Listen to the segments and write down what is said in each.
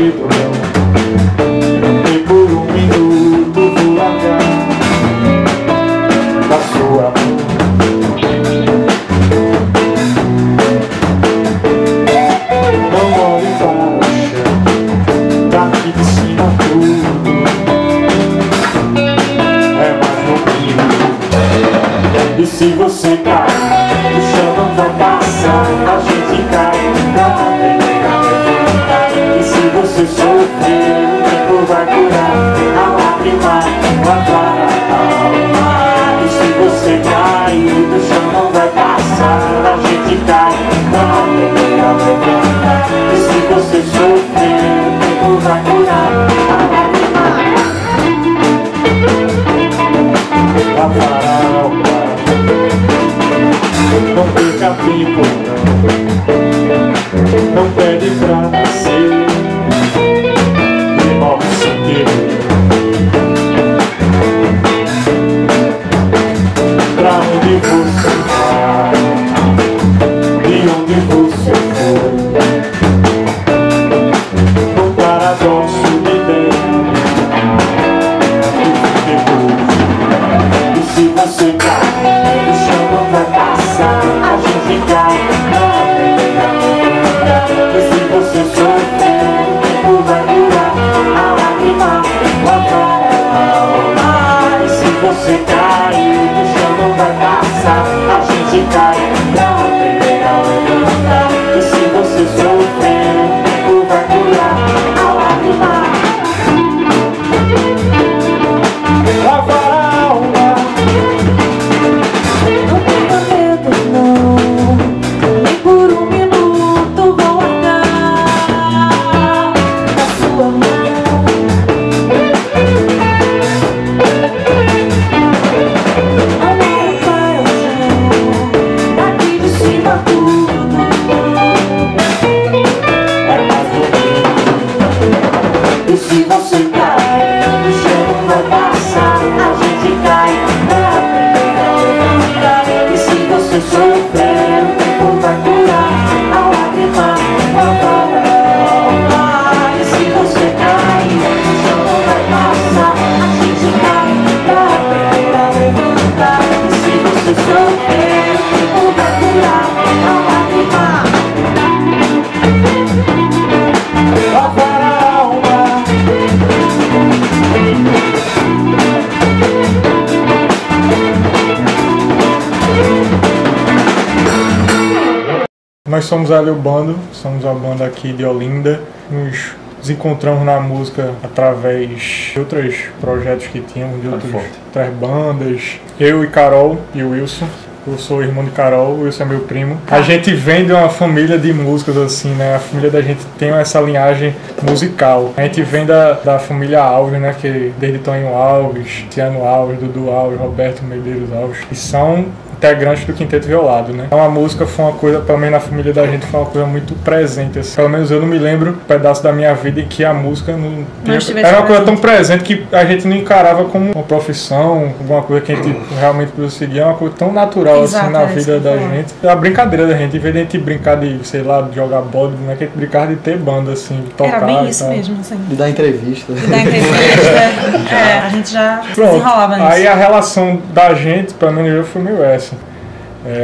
jeito não. Nem por um minuto vou largar da sua mão. Não olhe para o chão, daqui de cima tudo é mais bonito. E se você cair, o chão não vai passar, a gente cai também. E se você sofrer, o tempo vai curar, a lágrima vai parar a alma. E se você cair, o chão não vai passar, a gente cai também. E se você sofrer, o tempo vai curar, a lágrima vai parar a alma. Não perca tempo, não pede pra nascer e morre sem querer. Pra onde você vai, de onde você foi, no paradoxo de Deus e depois. E se você cai, o chão não vai passar, a gente cai também. E se você sofrer, o tempo vai curar, a lágrima vai parar a alma. E se você cair, o chão não vai passar, a gente cai também. E se você sofrer, o tempo vai curar, a lágrima vai parar a alma. Não tenha medo, não, nem por um minuto vou largar da sua mão. Não olhe para o chão, daqui de cima tudo É mais bonito. E se você cai, o chão vai passar, a gente cai também. E se você sofrer, o tempo vai curar, a lágrima vai parar a alma. E se você cair, o chão não vai passar, a gente cai também. E se você sofrer, o tempo vai curar, a lágrima vai parar a alma. Nós somos ali o Bando, somos uma banda aqui de Olinda. Nos encontramos na música através de outros projetos que tínhamos, de outras bandas. Eu e Carol e o Wilson. Eu sou irmão de Carol, o Wilson é meu primo. A gente vem de uma família de músicos, assim, né? A família da gente tem essa linhagem musical. A gente vem da família Alves, né? Que desde Toninho Alves, Tiano Alves, Dudu Alves, Roberto Medeiros Alves, que são integrantes do Quinteto Violado, né? Então a música foi uma coisa, pelo menos na família da gente, foi uma coisa muito presente, assim. Pelo menos eu não me lembro um pedaço da minha vida em que a música não era uma coisa tão presente que a gente não encarava como uma profissão, alguma coisa que a gente realmente precisa seguir, é uma coisa tão natural. Exato, assim, na vida da gente. É a brincadeira da gente, em vez de a gente brincar de, sei lá, de jogar bola, né? Que a gente brincava de ter banda, assim, de tocar. Era bem isso mesmo, assim. De dar entrevista. A gente já desenrolava nisso. Aí a relação da gente, pelo menos eu, foi meio essa.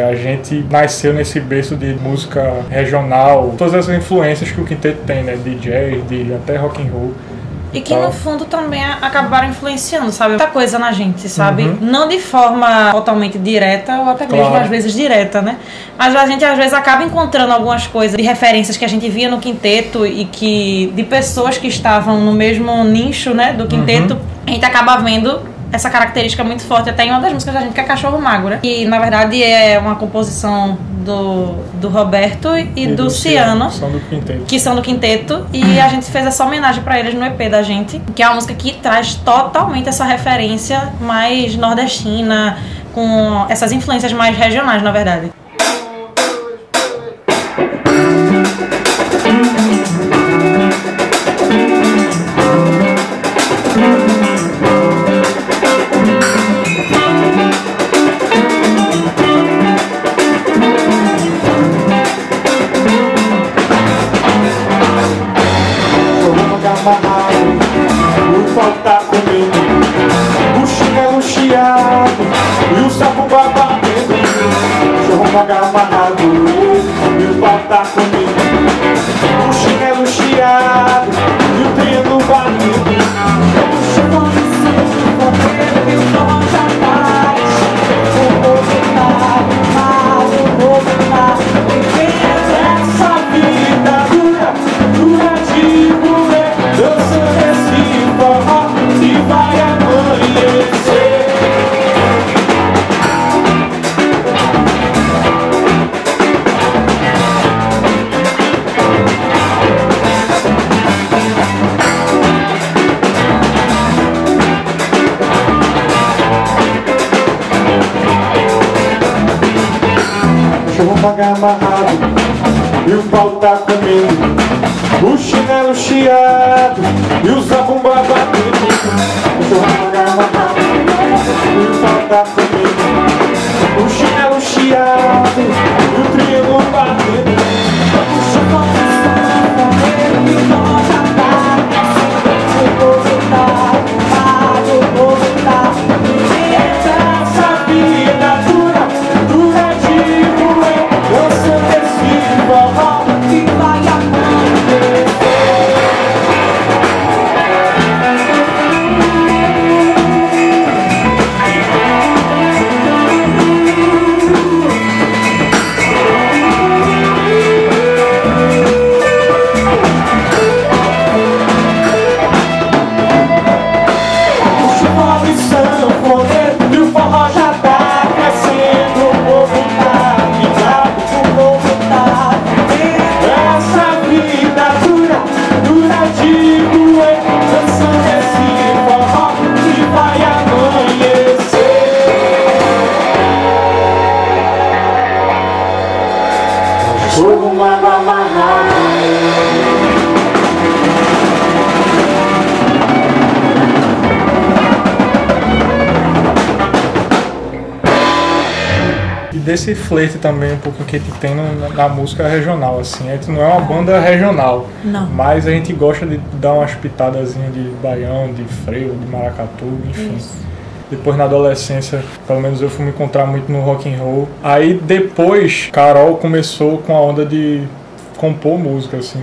A gente nasceu nesse berço de música regional, todas essas influências que o Quinteto tem, né? De jazz, de até rock and roll. E que no fundo também acabaram influenciando, sabe? Muita coisa na gente, sabe? Não de forma totalmente direta ou até mesmo às vezes direta, né? Mas a gente às vezes acaba encontrando algumas coisas de referências que a gente via no Quinteto e que de pessoas que estavam no mesmo nicho, né, do Quinteto, a gente acaba vendo essa característica muito forte até em uma das músicas da gente, que é Cachorro Magro, né? E na verdade é uma composição do Roberto e do Ciano, que são do Quinteto, e a gente fez essa homenagem pra eles no EP da gente, que é uma música que traz totalmente essa referência mais nordestina, com essas influências mais regionais, na verdade. amarrado, o pau tá comendo, o chinelo chiado e o sapo batendo. Cachorro pagar amarrado, e o pau tá comendo, o chinelo chiado e o triângulo batendo. Essa vida dura, dura de moer, dançando esse forró e vai amanhecer. Cachorro pagar amarrado e o pau tá comendo, o chinelo chiado e o zabumba batendo. Cachorro pagar amarrado e o pau tá comendo, o chinelo chiado e o triângulo batendo. Essa vida dura, dura de moer, dançando esse forró e vai amanhecer. Desse flerte também um pouco que a gente tem na música regional, assim. A gente não é uma banda regional, Não. mas a gente gosta de dar umas pitadazinhas de baião, de freio, de maracatu, enfim. Isso. Depois na adolescência, pelo menos eu fui me encontrar muito no rock and roll. Aí depois, Carol começou com a onda de compor música, assim,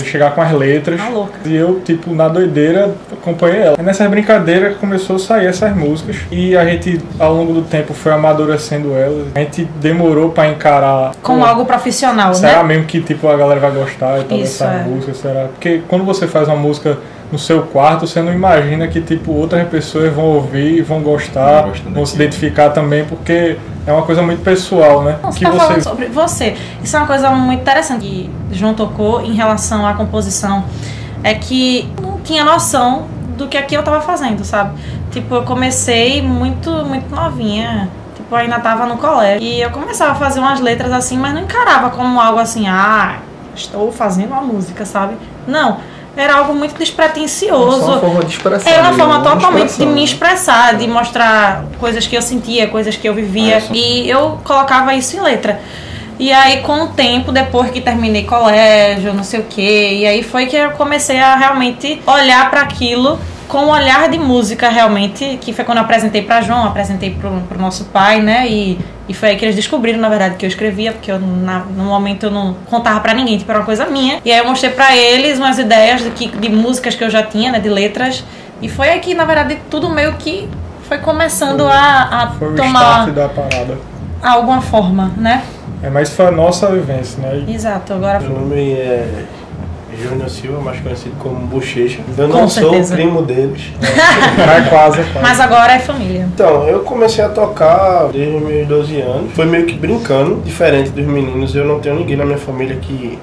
chegar com as letras. Tá louca. E eu, tipo, na doideira, acompanhei ela. Aí nessas brincadeiras começou a sair essas músicas. E a gente, ao longo do tempo, foi amadurecendo elas. A gente demorou pra encarar... Como algo profissional, será né? mesmo que, tipo, a galera vai gostar e tal Isso, dessa é. música? Será? Porque quando você faz uma música no seu quarto, você não imagina que, tipo, outras pessoas vão ouvir, vão gostar, vão se identificar também, porque é uma coisa muito pessoal, né? Não, você Que tá falando sobre você. Isso é uma coisa muito interessante que João tocou em relação à composição. É que não tinha noção do que aqui eu tava fazendo, sabe? Tipo, eu comecei muito novinha. Tipo, eu ainda tava no colégio. E eu começava a fazer umas letras assim, mas não encarava como algo assim, estou fazendo uma música, sabe? Não. Era algo muito despretensioso. Só uma forma de expressar. Era uma forma totalmente expressão, de me expressar, de mostrar coisas que eu sentia, coisas que eu vivia. E eu colocava isso em letra. E aí, com o tempo, depois que terminei colégio, não sei o quê, e aí foi que eu comecei a realmente olhar para aquilo com um olhar de música, realmente, que foi quando eu apresentei para João, apresentei pro nosso pai, né? E foi aí que eles descobriram, na verdade, que eu escrevia, porque eu, no momento eu não contava pra ninguém, tipo, era uma coisa minha. E aí eu mostrei pra eles umas ideias de músicas que eu já tinha, né, de letras. E foi aí que, na verdade, tudo meio que foi começando a foi o tomar start da parada. alguma forma, né? Mas foi a nossa vivência, né? Exato, agora Meu nome é Júnior Silva, mais conhecido como Bochecha. Eu Com não sou certeza. primo deles. É quase. Mas agora é família. Então, eu comecei a tocar desde os meus 12 anos. Foi meio que brincando, diferente dos meninos. Eu não tenho ninguém na minha família que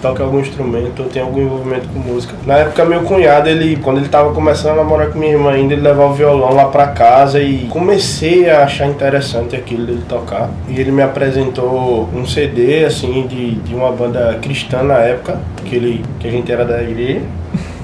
toca algum instrumento ou tem algum envolvimento com música. Na época, meu cunhado, quando ele tava começando a namorar com minha irmã ainda, ele levava o violão lá pra casa e comecei a achar interessante aquilo dele tocar. E ele me apresentou um CD, assim, de uma banda cristã na época, que a gente era da igreja.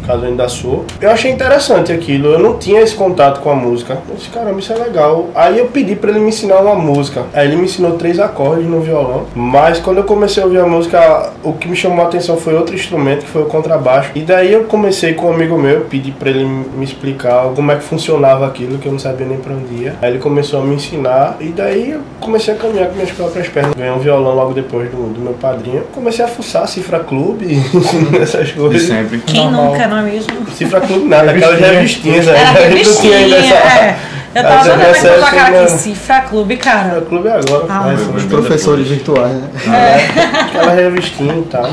caso eu ainda sou. Eu achei interessante aquilo, eu não tinha esse contato com a música. Eu disse, caramba, isso é legal. Aí eu pedi pra ele me ensinar uma música. Aí ele me ensinou 3 acordes no violão. Mas quando eu comecei a ouvir a música, o que me chamou a atenção foi outro instrumento, que foi o contrabaixo. E daí eu comecei com um amigo meu, pedi pra ele me explicar como é que funcionava aquilo, que eu não sabia nem pra onde ia. Aí ele começou a me ensinar, e daí eu comecei a caminhar com minhas próprias pernas. Ganhei um violão logo depois do meu padrinho. Comecei a fuçar Cifra Club, essas coisas. De sempre. Quem Normal. nunca, não é mesmo? Cifra Club nada, aquelas revistinhas aí. Era A gente não tinha ainda revistinha, essa... Eu tava dando essa pra tua cara época, aqui, Cifra Clube, cara. Cifra Club é agora. Ah. mas Foi Os bem professores depois. virtuais, né? aquela revistinha e tal.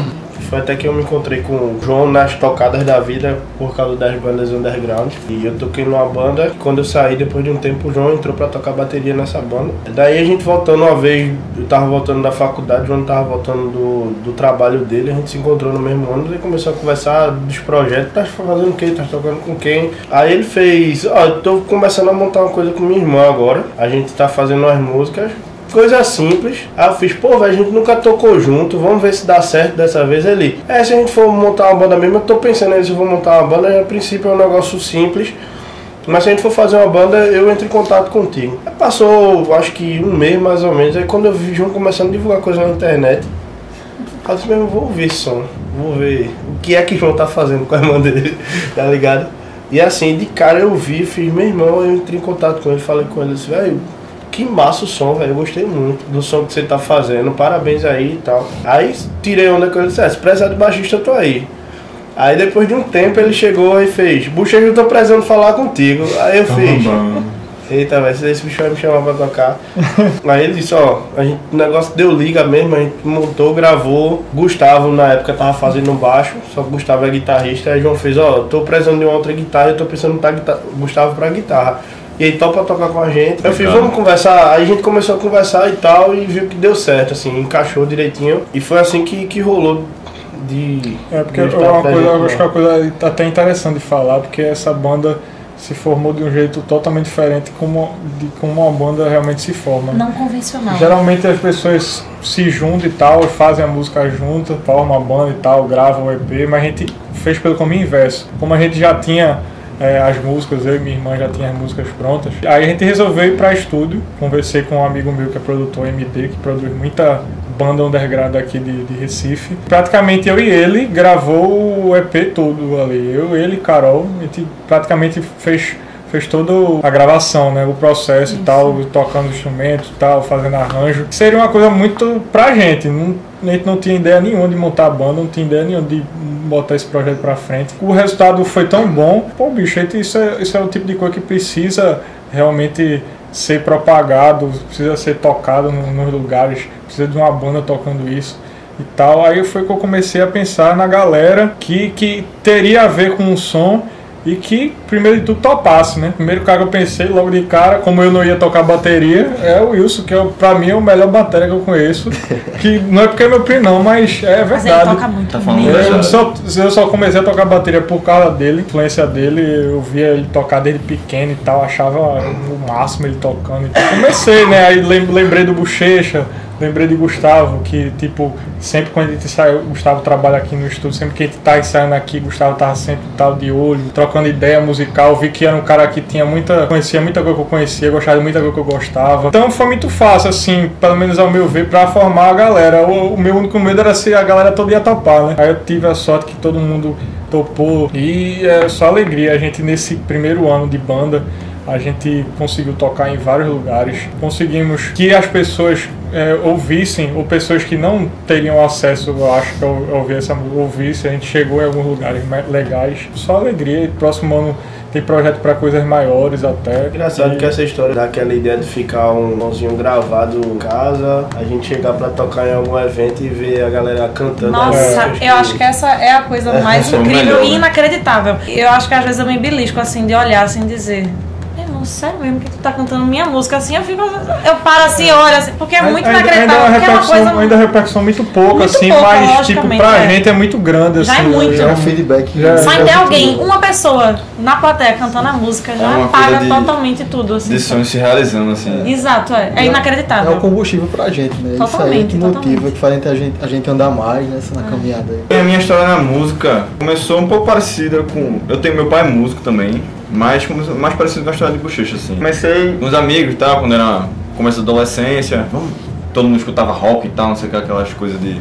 Foi até que eu me encontrei com o João nas tocadas da vida por causa das bandas underground. E eu toquei numa banda, quando eu saí, depois de um tempo, o João entrou pra tocar bateria nessa banda. Daí a gente voltando uma vez, eu tava voltando da faculdade, o João tava voltando do trabalho dele, a gente se encontrou no mesmo ônibus e começou a conversar dos projetos. Tá fazendo o quê? Tá tocando com quem? Aí ele fez, eu tô começando a montar uma coisa com minha irmã agora. A gente tá fazendo umas músicas. Coisa simples. Aí eu fiz, pô, velho, a gente nunca tocou junto, vamos ver se dá certo dessa vez. Ele, se a gente for montar uma banda mesmo, eu tô pensando aí se eu vou montar uma banda, a princípio é um negócio simples, mas se a gente for fazer uma banda, eu entro em contato contigo. Aí passou, acho que um mês mais ou menos, aí quando eu vi João começando a divulgar coisa na internet, eu disse mesmo, vou ouvir esse som, vou ver o que é que João tá fazendo com a irmã dele, tá ligado? E assim, de cara eu vi, fiz, meu irmão, eu entrei em contato com ele, falei com ele, disse, velho, que massa o som, velho. Eu gostei muito do som que você tá fazendo. Parabéns aí e tal. Aí tirei onda com ele e disse, se precisar de baixista, eu tô aí. Aí depois de um tempo ele chegou e fez, Bochecha, eu tô precisando falar contigo. Aí eu fiz, eita, velho, esse bicho vai me chamar pra tocar. Aí ele disse, o negócio deu liga mesmo, a gente montou, gravou. Gustavo na época tava fazendo baixo, só que Gustavo é guitarrista. Aí João fez, tô precisando de uma outra guitarra, eu tô pensando em botar Gustavo pra guitarra. E aí topa tocar com a gente. Eu fiz, vamos conversar. Aí a gente começou a conversar e tal, e viu que deu certo, assim, encaixou direitinho. E foi assim que rolou de... Porque eu acho que é uma coisa até interessante de falar, porque essa banda se formou de um jeito totalmente diferente de como uma banda realmente se forma. Não convencional. Geralmente as pessoas se juntam e tal, fazem a música junto, formam a banda e tal, gravam o EP, mas a gente fez pelo caminho inverso. Como a gente já tinha as músicas, eu e minha irmã já tinha as músicas prontas. Aí a gente resolveu ir para estúdio, conversei com um amigo meu que é produtor, MD, que produz muita banda underground aqui de Recife. Praticamente eu e ele gravou o EP todo ali, ele e Carol, a gente praticamente fez toda a gravação, né, o processo e tal, tocando instrumentos e tal, fazendo arranjo. Seria uma coisa muito pra gente, a gente não tinha ideia nenhuma de montar a banda, não tinha ideia nenhuma de botar esse projeto pra frente. O resultado foi tão bom, pô, bicho, isso é o tipo de coisa que precisa realmente ser propagado, precisa ser tocado nos lugares, precisa de uma banda tocando isso e tal. Aí foi que eu comecei a pensar na galera que teria a ver com o som e que, primeiro de tudo, topasse, né? Primeiro cara que eu pensei logo de cara, como eu não ia tocar bateria, é o Wilson, que pra mim é o melhor bateria que eu conheço. Que não é porque é meu primo não, mas é verdade. Mas ele toca muito Tá falando bem. Eu só comecei a tocar bateria por causa dele, influência dele. Eu via ele tocar desde pequeno e tal, achava o máximo ele tocando. Comecei, né? Aí lembrei do Bochecha, lembrei de Gustavo, que tipo, sempre quando a gente sai, Gustavo trabalha aqui no estúdio, sempre que a gente tá ensaiando aqui, Gustavo tava sempre tal de olho, trocando ideia musical. Vi que era um cara que conhecia muita coisa que eu conhecia, gostava de muita coisa que eu gostava. Então foi muito fácil, assim, pelo menos ao meu ver, pra formar a galera. O meu único medo era se a galera toda ia topar, né? Aí eu tive a sorte que todo mundo topou e é só alegria. A gente nesse primeiro ano de banda, a gente conseguiu tocar em vários lugares, conseguimos que as pessoas ouvissem, ou pessoas que não teriam acesso, eu acho, que ouvissem, a gente chegou em alguns lugares legais, só alegria. E próximo ano tem projeto para coisas maiores até. Engraçado que essa história daquela ideia de ficar um sonzinho gravado em casa, a gente chegar pra tocar em algum evento e ver a galera cantando. Nossa, eu acho que essa é a coisa mais essa é o incrível melhor, e né? inacreditável. Eu acho que às vezes eu me belisco assim de olhar, assim, dizer, Irmão, sério mesmo que tu tá cantando minha música assim, eu paro assim, olho assim, porque é muito inacreditável, porque é uma coisa... Ainda a repercussão muito pouco, Muito assim, pouca, mas tipo, pra logicamente, gente é muito grande, assim. Já é muito. Já é um feedback. Só em ter alguém, uma pessoa na plateia cantando a música, já uma apaga coisa totalmente tudo, assim. De sonhos se realizando, assim. Exato, é inacreditável. É o combustível pra gente, né? Isso aí Totalmente, que motiva, totalmente. que faz a gente andar mais nessa caminhada aí. E a minha história na música começou um pouco parecida com... meu pai é músico também, mas começou mais parecido com a história de Bochecha, assim. Comecei com os amigos e tal, quando era começo da adolescência, todo mundo escutava rock e tal, não sei o que, aquelas coisas de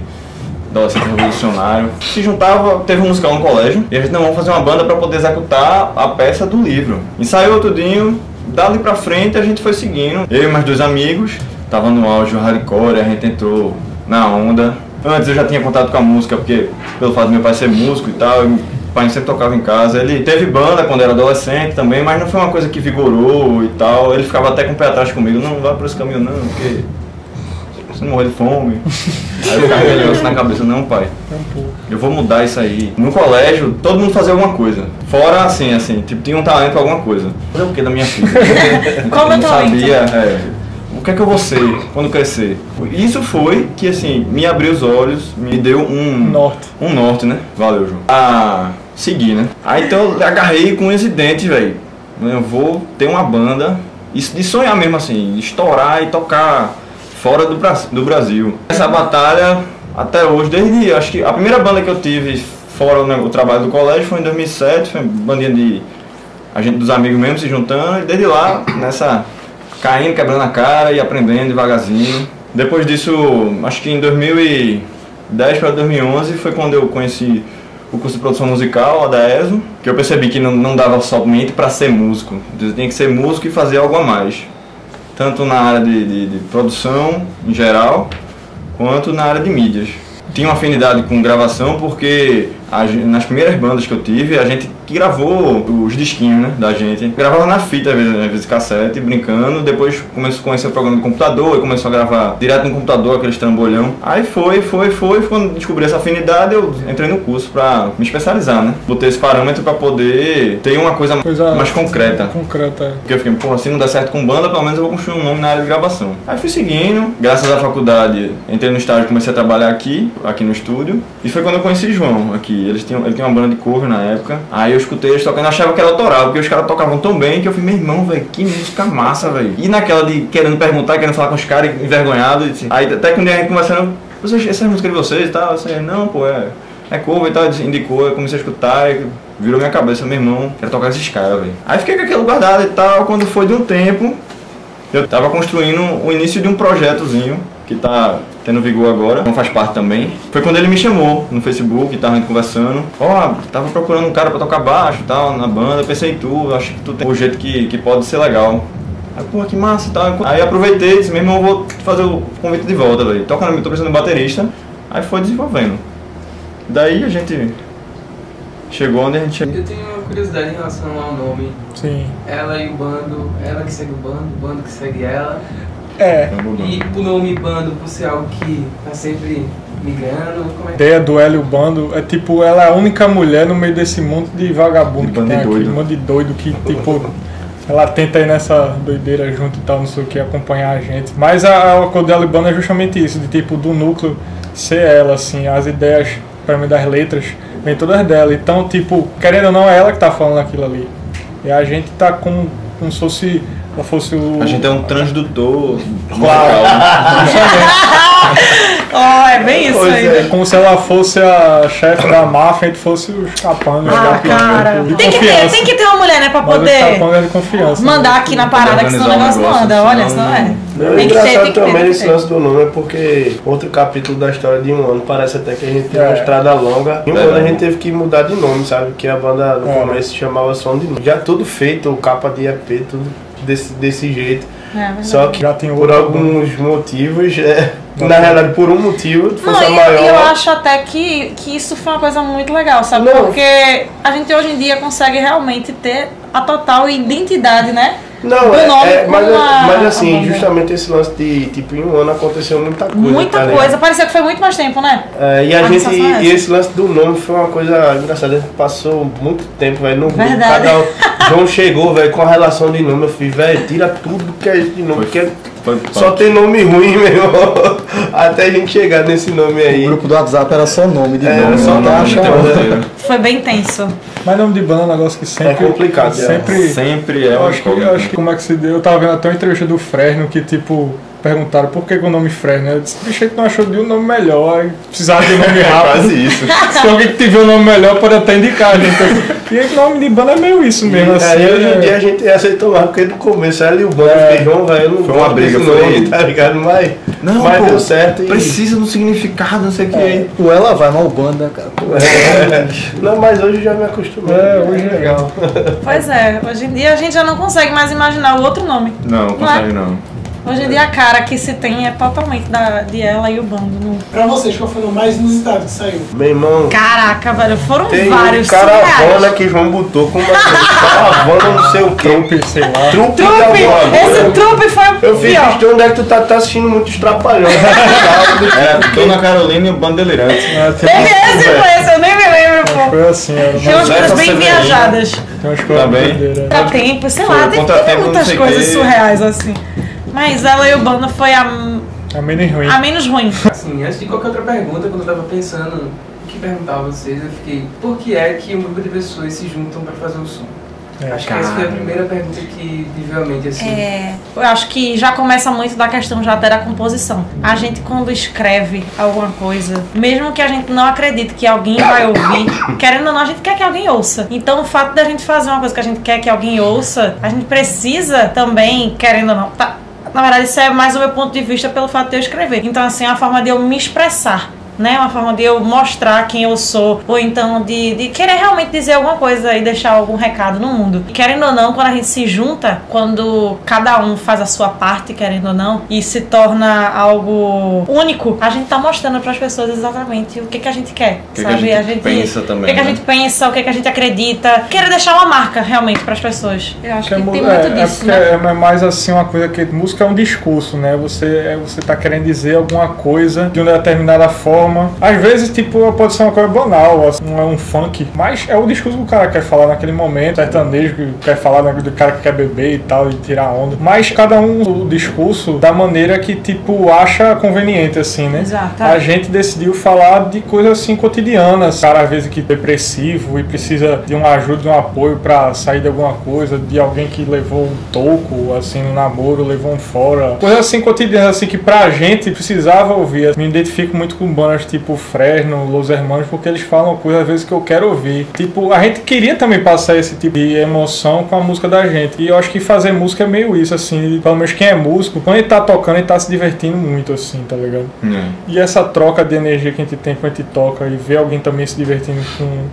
adolescente revolucionário. Se juntava, teve um musical no colégio, e a gente, não, vamos fazer uma banda pra poder executar a peça do livro. Ensaiou tudinho, dali pra frente a gente foi seguindo. Eu e mais 2 amigos, tava no auge o hardcore, a gente entrou na onda. Antes eu já tinha contato com a música, porque pelo fato de meu pai ser músico e tal, o pai sempre tocava em casa. Ele teve banda quando era adolescente também, mas não foi uma coisa que vigorou e tal. Ele ficava até com o pé atrás comigo, não vai por esse caminho não, porque você não morrer de fome. Aí eu ficava meio assim na cabeça, não pai, eu vou mudar isso aí. No colégio, todo mundo fazia alguma coisa. Fora assim, tipo, tinha um talento pra alguma coisa. Fazer o que da minha vida? Qual Eu é o não talento? sabia, o que é que eu vou ser quando crescer? Isso foi que, assim, me abriu os olhos, me deu um norte, né? Valeu, João. A seguir, né? Aí então eu agarrei com esse dente, velho. Eu vou ter uma banda, isso de sonhar mesmo, assim, estourar e tocar fora do Brasil. Essa batalha, até hoje, desde, acho que a primeira banda que eu tive fora o trabalho do colégio foi em 2007, foi uma bandinha de a gente dos amigos mesmo se juntando, e desde lá, nessa... caindo, quebrando a cara e aprendendo devagarzinho. Depois disso, acho que em 2010 para 2011 foi quando eu conheci o curso de produção musical, da ESO, que eu percebi que não dava somente para ser músico. Eu tinha que ser músico e fazer algo a mais. Tanto na área de produção, em geral, quanto na área de mídias. Tinha uma afinidade com gravação porque nas primeiras bandas que eu tive, a gente que gravou os disquinhos, né, da gente. Gravava na fita, às vezes cassete, brincando. Depois começou a conhecer o programa de computador e começou a gravar direto no computador, aqueles trambolhão. Aí foi. Quando descobri essa afinidade, eu entrei no curso pra me especializar, né. Botei esse parâmetro pra poder ter uma coisa mais concreta. Porque eu fiquei, pô, se não der certo com banda, pelo menos eu vou construir um nome na área de gravação. Aí fui seguindo, graças à faculdade, entrei no estágio e comecei a trabalhar aqui no estúdio. E foi quando eu conheci João aqui. Ele tinha uma banda de cover na época. Aí eu escutei eles tocando, achava que era autoral, porque os caras tocavam tão bem que eu falei, meu irmão, velho, que música massa, velho. E naquela de querendo perguntar, querendo falar com os caras, envergonhado. Aí até que um dia a gente conversando, essa é a música de vocês e tal. Eu falei, não, pô, é cover e tal. Indicou, eu comecei a escutar e virou minha cabeça, meu irmão, quero tocar esses caras, velho. Aí fiquei com aquilo guardado e tal. Quando foi de um tempo, eu tava construindo o início de um projetozinho que tá tendo vigor agora, não faz parte também. Foi quando ele me chamou no Facebook, tava conversando. Tava procurando um cara pra tocar baixo e tal, na banda. Eu pensei em tu, acho que tu tem um jeito que pode ser legal. Aí, pô, que massa e tal. Aí aproveitei e disse, meu irmão, eu vou fazer o convite de volta, velho. Tô precisando de baterista. Aí foi desenvolvendo. Daí a gente chegou onde a gente chegou. Eu tenho uma curiosidade em relação ao nome. Sim. Ela e o bando, ela que segue o bando que segue ela. E o nome bando por ser algo que tá sempre migrando, como é A ideia do ela e o bando é tipo, ela é a única mulher no meio desse monte de vagabundo que tem aqui, um monte de doido que tipo, ela tenta ir nessa doideira junto e tal, não sei o que, acompanhar a gente. Mas a coisa dela e o bando é justamente isso, de tipo, do núcleo ser ela, assim, as ideias, pra mim, das letras, vem todas dela. Então, tipo, querendo ou não, é ela que tá falando aquilo ali. E a gente tá como se fosse... A gente é um transdutor. Claro. É bem isso aí. É como se ela fosse a chefe da máfia e fosse os capangas cara. de Tem confiança. que ter uma mulher, né, pra Mas poder os capangas de confiança. mandar aqui na parada, que senão o negócio não anda. Olha, senão É Tem que ter, engraçado tem que também ter. esse lance do nome, é porque outro capítulo da história de um ano parece até que a gente tem uma estrada longa. E um ano a gente teve que mudar de nome, sabe? Que a banda no começo se chamava Som de Nome. Já tudo feito, o capa de EP, tudo desse jeito. Só que já tem por alguns motivos, na realidade por um motivo, força maior. Eu acho até que isso foi uma coisa muito legal, sabe? Não. Porque a gente hoje em dia consegue realmente ter a total identidade, né? Não, do nome mas assim, justamente esse lance de, tipo, em um ano aconteceu muita coisa. Muita coisa, parecia que foi muito mais tempo, né? E esse lance do nome foi uma coisa engraçada, passou muito tempo, velho, no grupo. Verdade. João chegou, velho, com a relação de nome, eu fiz, velho, tira tudo que é de nome, porque só tem nome ruim, meu irmão. Até a gente chegar nesse nome aí. O grupo do WhatsApp era só nome de nome. Só nome. Foi bem tenso. Mas nome de banda é um negócio que sempre... É complicado. Sempre é. Eu acho que como é que se deu... Eu tava vendo até uma entrevista do Fresno que, tipo... Perguntaram por que o nome Fresno. Eu disse, bicho, a gente não achou de um nome melhor, aí precisava de um nome rápido. Quase isso. Se alguém que tiver um nome melhor pode até indicar, gente. E o nome de banda é meio isso mesmo, assim. Hoje em dia a gente aceitou mais, porque no começo era o bando, feijão, velho, não foi uma briga, nome, tá ligado? Mas deu certo. Precisa do significado, não sei o que. O Ela Vai, mal banda, cara. Não, mas hoje já me acostumei. Hoje é legal. Pois é, hoje em dia a gente já não consegue mais imaginar o outro nome. Não consegue não. Hoje em dia a cara que se tem é totalmente de ela e o bando. Pra vocês, qual foi o mais inusitado que saiu? Meu irmão. Caraca, velho, foram tem vários. Tem caravana que João botou com uma caravana, não sei o que. Trupe, sei lá. Trupe! Esse trupe foi o Eu fiz pior. questão onde é que tu tá assistindo muito Estrapalhões. Dona Carolina e o Bandeirantes. Esse, eu nem me lembro, pô. Foi assim, Tem umas coisas bem viajadas. Tem umas coisas doideiras. Dá tempo, sei lá, tem muitas coisas surreais assim. Mas ela e o bando foi a menos ruim. Assim, antes de qualquer outra pergunta, quando eu tava pensando o que perguntar a vocês, eu fiquei, por que é que um grupo de pessoas se juntam pra fazer o som? Acho que essa foi a primeira pergunta que veio à mente, assim. Eu acho que já começa muito da questão já até da composição. A gente quando escreve alguma coisa, mesmo que a gente não acredite que alguém vai ouvir, querendo ou não, a gente quer que alguém ouça. Então o fato da gente fazer uma coisa que a gente quer que alguém ouça, a gente precisa também, querendo ou não, na verdade isso é mais o meu ponto de vista pelo fato de eu escrever. Então assim, é uma forma de eu me expressar. Né, uma forma de eu mostrar quem eu sou, ou então de querer realmente dizer alguma coisa e deixar algum recado no mundo. E, querendo ou não, quando a gente se junta, quando cada um faz a sua parte, querendo ou não, e se torna algo único, a gente tá mostrando para as pessoas exatamente o que a gente quer, sabe? A gente pensa também. O que a gente pensa, o que a gente acredita, querer deixar uma marca realmente para as pessoas. Eu acho que tem muito disso, né? É mais assim uma coisa que música é um discurso, né? Você tá querendo dizer alguma coisa de uma determinada forma. Às vezes, tipo, pode ser uma coisa banal, assim, não é um funk, mas é o discurso que o cara quer falar naquele momento, sertanejo que quer falar do cara que quer beber e tal, e tirar onda. Mas cada um o discurso da maneira que, tipo, acha conveniente, assim, né? Exato. A gente decidiu falar de coisas, assim, cotidianas. O cara, às vezes, que é depressivo e precisa de uma ajuda, de um apoio pra sair de alguma coisa, de alguém que levou um toco, assim, no namoro, levou um fora. Coisas, assim, cotidianas, assim, que pra gente precisava ouvir. Me identifico muito com bandas tipo Fresno, Los Hermanos, porque eles falam coisas às vezes que eu quero ouvir. Tipo, a gente queria também passar esse tipo de emoção com a música da gente. E eu acho que fazer música é meio isso, assim, pelo menos quem é músico, quando ele tá tocando, ele tá se divertindo muito, assim, tá ligado? E essa troca de energia que a gente tem quando a gente toca e ver alguém também se divertindo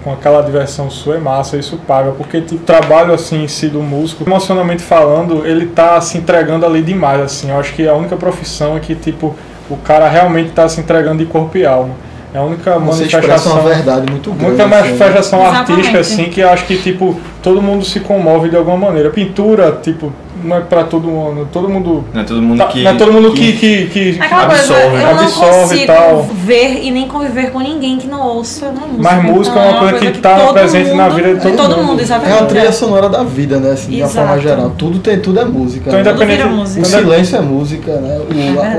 com aquela diversão sua é massa, isso paga, porque tipo, o trabalho assim em si do músico, emocionalmente falando, ele tá se entregando ali demais, assim. Eu acho que a única profissão é que, tipo, o cara realmente está se entregando de corpo e alma. É a única manifestação. Uma verdade muito grande. Muita manifestação assim, artística, assim, que eu acho que, tipo, todo mundo se comove de alguma maneira. Pintura, tipo, não é pra todo mundo. Todo mundo. Não é todo mundo que. Não é todo mundo que absorve. Eu não consigo e tal. ver e nem conviver com ninguém que não ouça música. Mas música então, é uma coisa que tá presente na vida de todo mundo. Exatamente. É a trilha sonora da vida, né? Assim, de uma forma geral. Tudo é música. Então, né? Independente, o silêncio é música, né?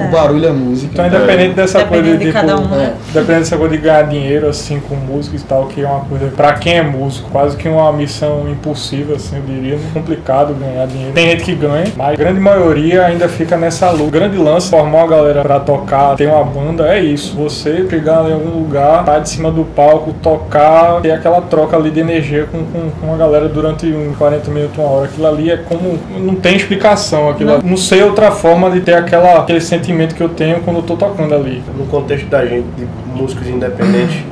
O barulho é música. Então, independente dessa coisa de, tipo, né? Dependendo dessa coisa de ganhar dinheiro, assim, com música e tal, que é uma coisa, pra quem é músico, quase que uma missão impossível, assim, eu diria, complicado ganhar dinheiro. Tem gente que ganha, mas a grande maioria ainda fica nessa luta. O grande lance, formar uma galera pra tocar, ter uma banda, é isso. Você chegar em algum lugar, tá de cima do palco, tocar, ter aquela troca ali de energia com a galera durante 40 minutos, uma hora. Aquilo ali é como... Não tem explicação. Aquilo não sei outra forma de ter aquele sentimento que eu tenho quando eu tô tocando ali. No contexto da gente, de músicos independentes,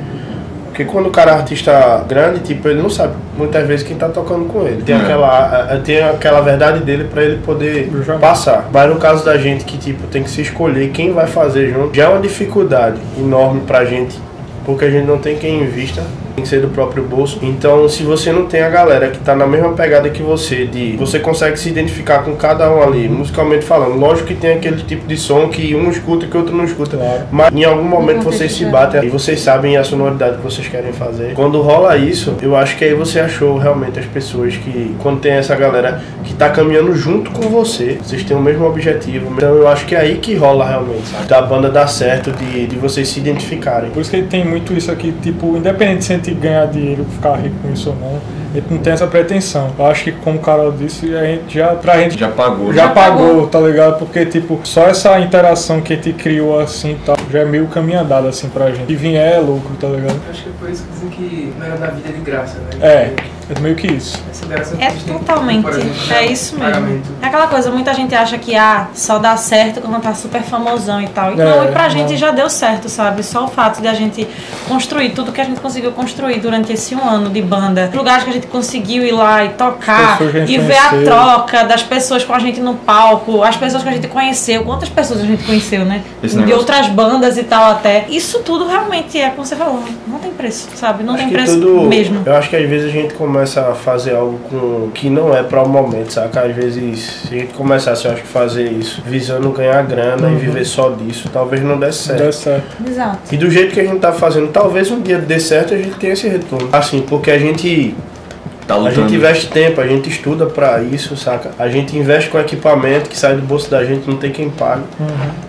porque quando o cara é artista grande, tipo, ele não sabe muitas vezes quem tá tocando com ele. Tem aquela verdade dele pra ele poder passar. Mas no caso da gente que, tipo, tem que se escolher quem vai fazer junto, já é uma dificuldade enorme pra gente, porque a gente não tem quem invista tem que ser do próprio bolso. Então, se você não tem a galera que tá na mesma pegada que você, você consegue se identificar com cada um ali, musicalmente falando. Lógico que tem aquele tipo de som que um escuta e que o outro não escuta, claro. Mas em algum momento vocês se batem e vocês sabem a sonoridade que vocês querem fazer. Quando rola isso, eu acho que aí você achou realmente as pessoas que, quando tem essa galera que tá caminhando junto com você, vocês têm o mesmo objetivo. Então eu acho que é aí que rola realmente, sabe? Da banda dar certo, de vocês se identificarem. Por isso que tem muito isso aqui, tipo, independente se a gente ganhar dinheiro, ficar rico com isso ou não, a gente não tem essa pretensão. Eu acho que, como o Carol disse, a gente já pagou. Já pagou, tá ligado? Porque, tipo, só essa interação que a gente criou assim, tá, já é meio caminho andado assim pra gente. E vier é lucro, tá ligado? Eu acho que é por isso que dizem que não era da vida de graça, né? É meio que isso. É totalmente, é isso mesmo. É aquela coisa, muita gente acha que só dá certo quando tá super famosão e tal. E não, e pra gente já deu certo, sabe? Só o fato de a gente construir tudo que a gente conseguiu construir durante esse 1 ano de banda, lugares que a gente conseguiu ir lá e tocar e ver a troca das pessoas com a gente no palco, as pessoas que a gente conheceu, quantas pessoas a gente conheceu, né? De outras bandas e tal até. Isso tudo realmente é, como você falou, não tem preço, sabe? Não tem preço mesmo. Eu acho que às vezes a gente começa a fazer algo que não é para o momento, saca? Às vezes, se a gente começasse, eu acho que fazer isso visando ganhar grana e viver só disso, talvez não desse certo. Exato. E do jeito que a gente tá fazendo, talvez um dia dê certo, a gente tenha esse retorno. Assim, porque a gente investe tempo, a gente estuda pra isso, saca? A gente investe com equipamento que sai do bolso da gente, não tem quem pague.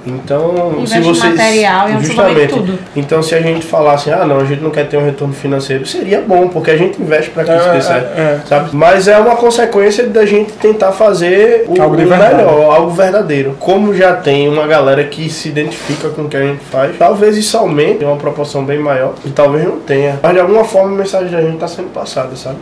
Então, investe se vocês... material e justamente, tudo. Então, se a gente falasse, não, a gente não quer ter um retorno financeiro, seria bom, porque a gente investe pra que isso dê certo, sabe? Mas é uma consequência da gente tentar fazer o melhor, algo verdadeiro. Como já tem uma galera que se identifica com o que a gente faz, talvez isso aumente em uma proporção bem maior, e talvez não tenha. Mas de alguma forma a mensagem da gente tá sendo passada, sabe?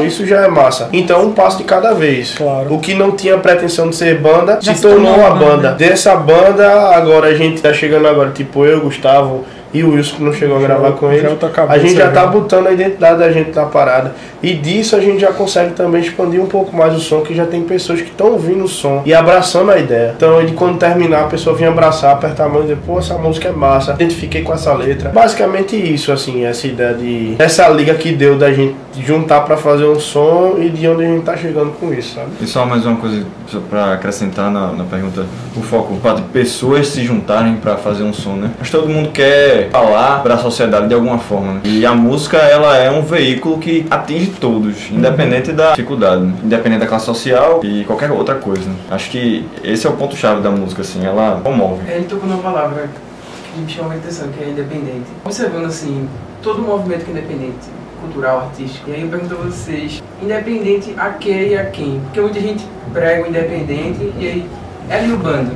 Isso já é massa. Então, um passo de cada vez. Claro. O que não tinha pretensão de ser banda já se tornou uma banda. Dessa banda, agora a gente tá chegando agora, tipo eu, Gustavo e o Wilson, que não chegou a gravar com ele. A gente já tá botando a identidade da gente na parada. E disso a gente já consegue também expandir um pouco mais o som, que já tem pessoas que estão ouvindo o som e abraçando a ideia. Então, quando terminar, a pessoa vem abraçar, apertar a mão e dizer, pô, essa música é massa, identifiquei com essa letra. Basicamente isso, assim, essa ideia essa liga que deu da gente juntar pra fazer um som e de onde a gente tá chegando com isso, sabe? E só mais uma coisa só pra acrescentar na pergunta, o foco, o fato de pessoas se juntarem pra fazer um som, né? Mas todo mundo quer falar pra sociedade de alguma forma, né? E a música, ela é um veículo que atinge todos, independente da dificuldade, né? Independente da classe social e qualquer outra coisa, né? Acho que esse é o ponto-chave da música, assim, ela comove. Ele tocou numa palavra que me chamou a atenção, que é independente. Observando, assim, todo o movimento que é independente, cultural, artístico, e aí eu pergunto a vocês, independente a que e a quem? Porque muita gente prega o independente e aí ela e o bando.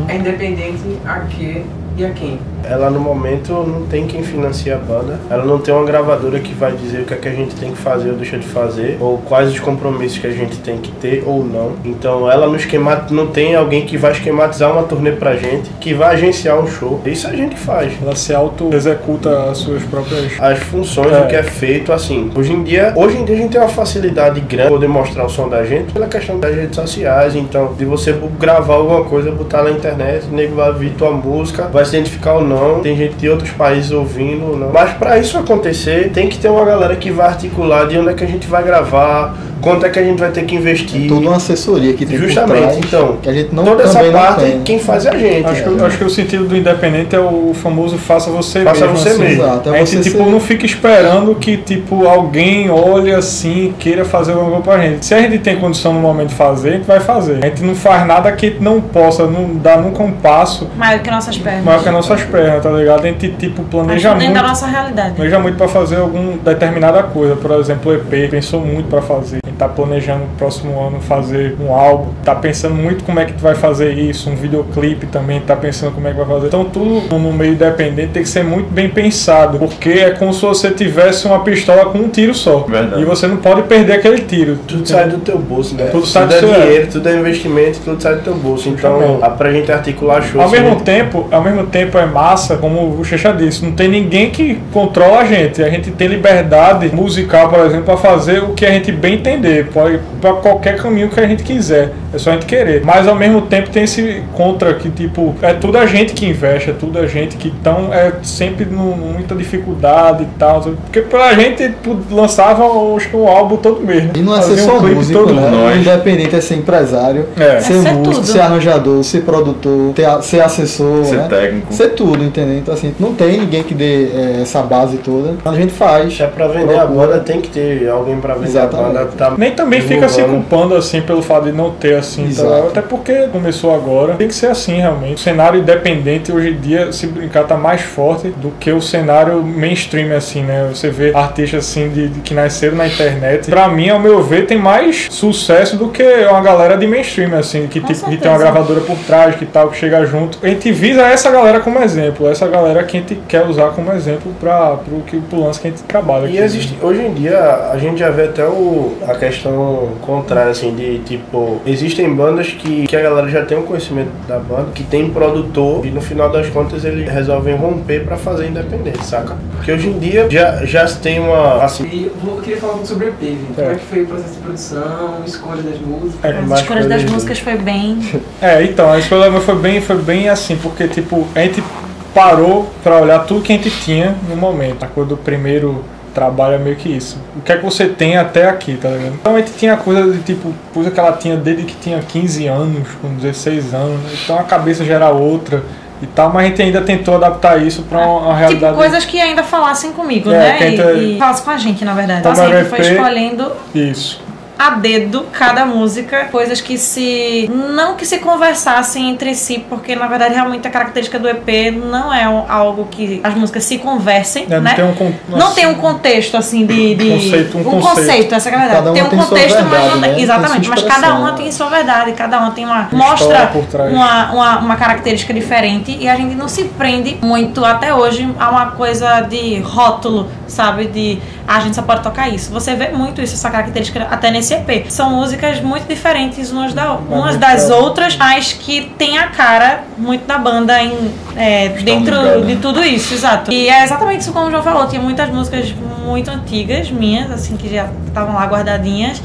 É independente a que e a quem? Ela no momento não tem quem financia a banda, ela não tem uma gravadora que vai dizer o que é que a gente tem que fazer ou deixa de fazer, ou quais os compromissos que a gente tem que ter ou não. Então ela não tem alguém que vai esquematizar uma turnê pra gente, que vai agenciar um show. Isso a gente faz. Ela se auto-executa as suas próprias... as funções, o que é feito assim. Hoje em dia a gente tem uma facilidade grande de poder mostrar o som da gente pela questão das redes sociais. Então, de você gravar alguma coisa, botar na internet, o nego vai ouvir tua música, vai se identificar ou não, tem gente de outros países ouvindo ou não. Mas pra isso acontecer, tem que ter uma galera que vai articular de onde é que a gente vai gravar, quanto é que a gente vai ter que investir. É toda uma assessoria que tem justamente, por trás, então, que a gente não toda essa parte, não quem faz é a gente. Acho que o sentido do independente é o famoso faça você mesmo. Faça você mesmo. Exato, a gente não fica esperando que tipo alguém olhe assim, queira fazer alguma coisa pra gente. Se a gente tem condição no momento de fazer, a gente vai fazer. A gente não faz nada que a gente não possa, não dá nunca um passo maior que nossas pernas. Maior que nossas pernas, tá ligado? A gente tipo planeja muito. Dentro da nossa realidade. Planeja muito pra fazer alguma determinada coisa. Por exemplo, o EP pensou muito pra fazer. A gente tá planejando no próximo ano fazer um álbum. Tá pensando muito como é que tu vai fazer isso. Um videoclipe também tá pensando como é que vai fazer. Então tudo no meio independente tem que ser muito bem pensado. Porque é como se você tivesse uma pistola com um tiro só. Verdade. E você não pode perder aquele tiro. Tudo sai do teu bolso, né? Tudo sai do é seu dinheiro, tudo é investimento, tudo sai do teu bolso. Então, pra gente articular shows. Ao mesmo tempo é massa, como o Checha disse, não tem ninguém que controla a gente tem liberdade musical, por exemplo, para fazer o que a gente bem entender. ter, pode ir pra qualquer caminho que a gente quiser, é só a gente querer. Mas ao mesmo tempo tem esse contra que, tipo, é tudo a gente que investe, é tudo a gente que é sempre muita dificuldade e tal. Porque pra gente lançava acho que um álbum todo mês, né? E não é ser só músico, né? Independente é ser empresário, ser músico, ser arranjador, ser produtor, ser assessor, ser né? técnico. Ser tudo, entendeu? Então assim, não tem ninguém que dê essa base toda. A gente faz. É pra vender a banda, tem que ter alguém pra vender. Exatamente. A banda. Tá nem também fica se culpando assim pelo fato de não ter assim, tá? Até porque começou agora. Tem que ser assim realmente. O cenário independente hoje em dia, se brincar, tá mais forte do que o cenário mainstream assim, né? Você vê artistas assim que nasceram na internet. Pra mim, ao meu ver, tem mais sucesso do que uma galera de mainstream assim, que tem uma gravadora por trás, que tal, que chega junto. A gente visa essa galera como exemplo, essa galera que a gente quer usar como exemplo pro lance que a gente trabalha. E existe, hoje em dia, a gente já vê até a questão contrária, assim, de tipo, existem bandas que a galera já tem um conhecimento da banda, que tem produtor, e no final das contas eles resolvem romper pra fazer independente, saca? Porque hoje em dia já se tem uma, assim... E eu queria falar um pouco sobre o EP, Vitor. Como é que foi o processo de produção, escolha das músicas? As escolhas das músicas foi bem... Então, a escolha foi bem assim, porque tipo, a gente parou pra olhar tudo que a gente tinha no momento. A coisa do primeiro trabalho é meio que isso. O que é que você tem até aqui, tá ligado? Então a gente tinha coisa de tipo, coisa que ela tinha desde que tinha 15 anos, com 16 anos, então a cabeça já era outra e tal, mas a gente ainda tentou adaptar isso pra uma realidade. Tipo, coisas que ainda falassem comigo, né? E falassem com a gente, na verdade. Então assim, a gente foi escolhendo... Isso. A dedo cada música, coisas que não que se conversassem entre si, porque na verdade realmente a característica do EP não é algo que as músicas se conversem, né? Não tem um contexto assim de um conceito, essa é a verdade. Tem um contexto, mas não tem, exatamente, mas cada uma tem sua verdade, cada uma tem mostra uma característica diferente e a gente não se prende muito até hoje a uma coisa de rótulo, sabe, a gente só pode tocar isso. Você vê muito isso, essa característica até nesse EP. São músicas muito diferentes umas das outras, mas que tem a cara muito da banda dentro de tudo isso, exato. E é exatamente isso como o João falou, tinha muitas músicas muito antigas minhas, assim, que já estavam lá guardadinhas.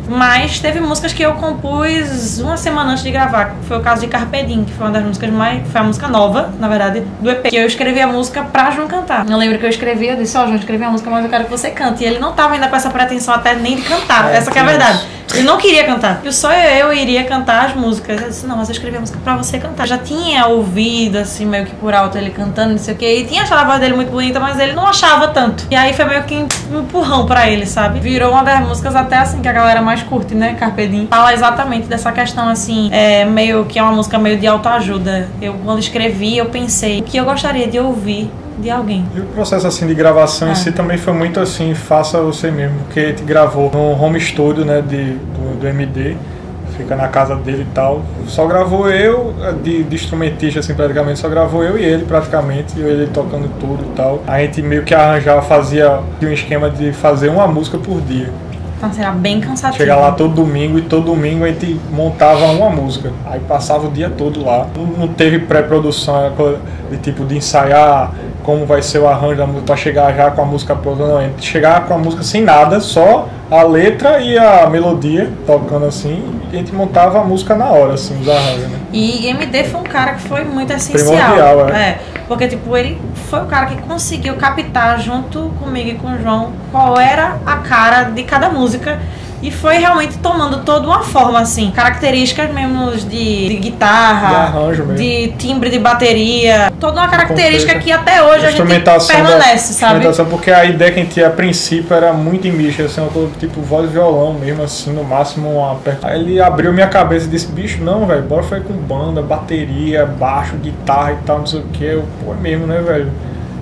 Mas teve músicas que eu compus uma semana antes de gravar, que foi o caso de Carpe Diem, que foi uma das músicas foi a música nova, na verdade, do EP. Que eu escrevi a música pra João cantar. Eu lembro que eu escrevi, eu disse, João, escrevi a música, mas eu quero que você cante. E ele não tava ainda com essa pretensão até nem de cantar, essa que é a verdade. Ele não queria cantar. E só eu iria cantar as músicas. Eu disse, não, mas eu escrevi a música pra você cantar. Eu já tinha ouvido, assim, meio que por alto ele cantando, não sei o quê. E tinha achado a voz dele muito bonita, mas ele não achava tanto. E aí foi meio que um empurrão pra ele, sabe? Virou uma das músicas até, assim, que a galera mais curte, né? Carpe Diem. Fala exatamente dessa questão, assim, meio que é uma música meio de autoajuda. Eu, quando escrevi, eu pensei o que eu gostaria de ouvir de alguém. E o processo assim de gravação em si também foi muito assim, faça você mesmo, porque a gente gravou no home studio, né, do MD, fica na casa dele e tal. Só gravou eu, de instrumentista assim, praticamente, só gravou eu e ele praticamente, eu e ele tocando tudo e tal. A gente meio que arranjava, fazia um esquema de fazer uma música por dia. Então será bem cansativo. Chegar lá todo domingo e todo domingo a gente montava uma música. Aí passava o dia todo lá. Não teve pré-produção de tipo de ensaiar como vai ser o arranjo da música pra chegar já com a música pronta. Não, a gente chegava com a música sem nada, só a letra e a melodia tocando assim, e a gente montava a música na hora, assim, os arranjos, né? E MD foi um cara que foi muito essencial. Primordial, porque tipo, ele foi o cara que conseguiu captar junto comigo e com o João qual era a cara de cada música. E foi realmente tomando toda uma forma, assim, características mesmo de guitarra, de arranjo mesmo, de timbre de bateria, toda uma característica que até hoje a gente permanece, sabe? Porque a ideia que a gente tinha a princípio era muito em bicho, assim, uma coisa tipo voz e violão mesmo, assim, no máximo uma... Aí ele abriu minha cabeça e disse, bicho, não, velho, bora foi com banda, bateria, baixo, guitarra e tal, não sei o que. Eu, pô, é mesmo, né, velho?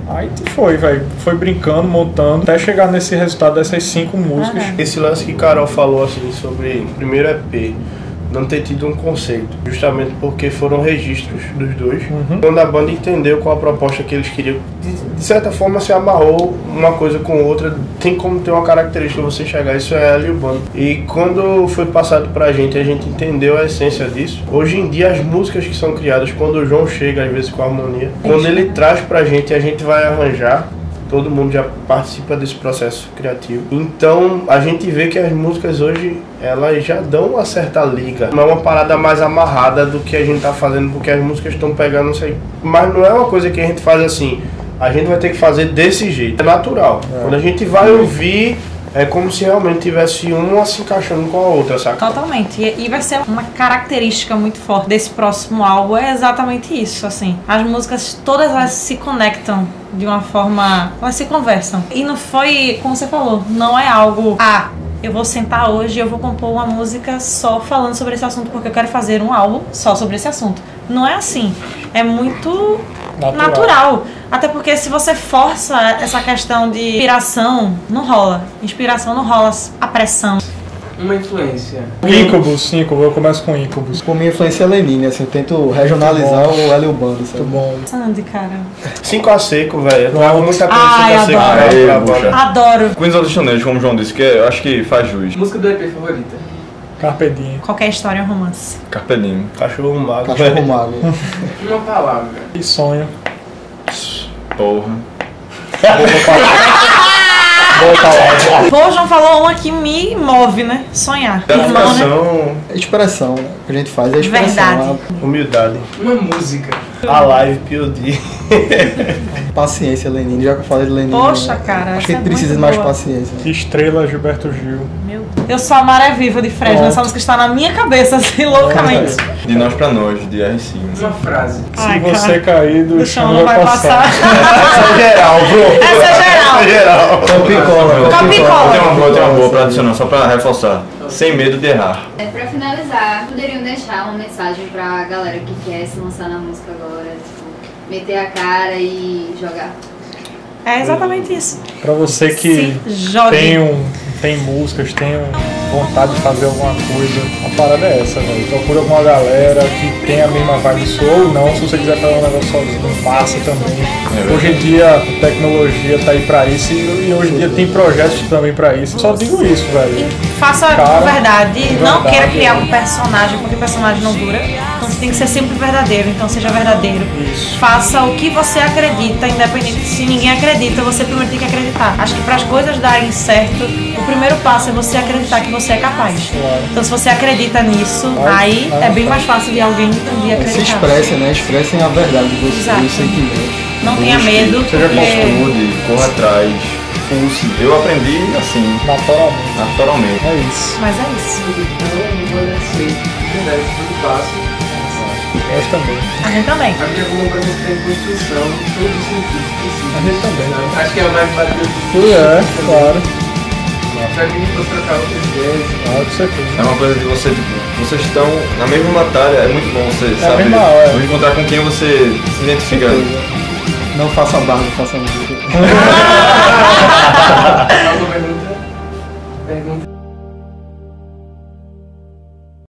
Aí foi, velho. Foi brincando, montando, até chegar nesse resultado dessas 5 músicas. Esse lance que Carol falou, assim, sobre o primeiro EP, não ter tido um conceito, justamente porque foram registros dos dois. Quando a banda entendeu qual a proposta que eles queriam, de certa forma se amarrou uma coisa com outra, tem como ter uma característica você chegar, isso é ela e o bando. E quando foi passado pra gente, a gente entendeu a essência disso. Hoje em dia as músicas que são criadas, quando o João chega às vezes com a harmonia, quando ele traz pra gente e a gente vai arranjar, todo mundo já participa desse processo criativo. Então a gente vê que as músicas hoje, elas já dão uma certa liga. Não é uma parada mais amarrada do que a gente tá fazendo, porque as músicas estão pegando, não sei. Mas não é uma coisa que a gente faz assim, a gente vai ter que fazer desse jeito. É natural. Quando a gente vai ouvir, é como se realmente tivesse uma se encaixando com a outra, saca? Totalmente. E vai ser uma característica muito forte desse próximo álbum, é exatamente isso, assim. As músicas, todas elas se conectam de uma forma... Elas se conversam. E não foi, como você falou, não é algo... eu vou sentar hoje e eu vou compor uma música só falando sobre esse assunto porque eu quero fazer um álbum só sobre esse assunto. Não é assim. É muito natural. Até porque se você força essa questão de inspiração, não rola. Inspiração não rola a pressão. Uma influência. Incubus, eu começo com Incubus. Por minha influência é Lenine, assim, eu tento regionalizar o Hélio Bando, sabe? Muito bom. Sandy, cara. 5 a seco, velho. Eu trago muita coisa 5 a seco. Adoro. Queens of the Stone Age, como o João disse, que eu acho que faz jus. Música do EP favorita? Carpe Diem. Qualquer história é um romance. Carpe Diem. Cachorro mago. Cachorro mago. Uma palavra. E sonho. Porra. Boa palavra. Pô, João falou uma que me move, né? Sonhar. Gratificação. Expressão, né? O que a gente faz é expressão. Verdade. Humildade. Uma música. A live POD. Paciência, Lenine. Já que eu falei de Lenine. Poxa, cara. Acho que a gente essa é precisa de muito mais boa. paciência. Estrela, Gilberto Gil. Meu Deus. Eu sou a Maré Viva de Fresno. Pronto. Essa música está na minha cabeça, assim, loucamente. De Nós Pra Nós, de R5. Uma frase. Se você cair do chão, não vai passar. Essa é geral, bro. Essa é geral. Essa é geral. Capicola. Tem uma boa pra adicionar, só pra reforçar. Sem medo de errar. Pra finalizar, poderiam deixar uma mensagem pra galera que quer se lançar na música agora, tipo, meter a cara e jogar? É exatamente isso. Pra você que tem músicas, tem vontade de fazer alguma coisa, a parada é essa, velho. Procura alguma galera que tem a mesma vibe sua ou não. Se você quiser fazer um negócio sozinho, passa também. Hoje em dia a tecnologia tá aí pra isso e hoje em dia tem projetos também pra isso. Só digo isso, velho. Faça com verdade, não queira criar um personagem, porque o personagem não dura. Então você tem que ser sempre verdadeiro, então seja verdadeiro. Isso. Faça o que você acredita, independente se ninguém acredita, você primeiro tem que acreditar. Acho que para as coisas darem certo, o primeiro passo é você acreditar que você é capaz. Claro. Então se você acredita nisso, aí é bem mais fácil de alguém acreditar. Se expressem, né? Expressem a verdade de vocês, Exato. o sentimento. Não tenha medo, Seja porque... estude, corra atrás. Eu aprendi assim, naturalmente. É isso. Mas é isso. Então, eu vou agradecer. Verdade, tudo passo. Nós também. A gente também. A minha como pra gente tem construção de todos os sentidos possíveis. A gente também. Acho que é o mais bateu. Claro. Pra que a gente fosse trocar outras ideias. Claro, com certeza. É uma coisa de você, tipo, vocês estão na mesma batalha, é muito bom você saber. mesma, encontrar com quem você se identifica. Não faça barra, faça música. Alguma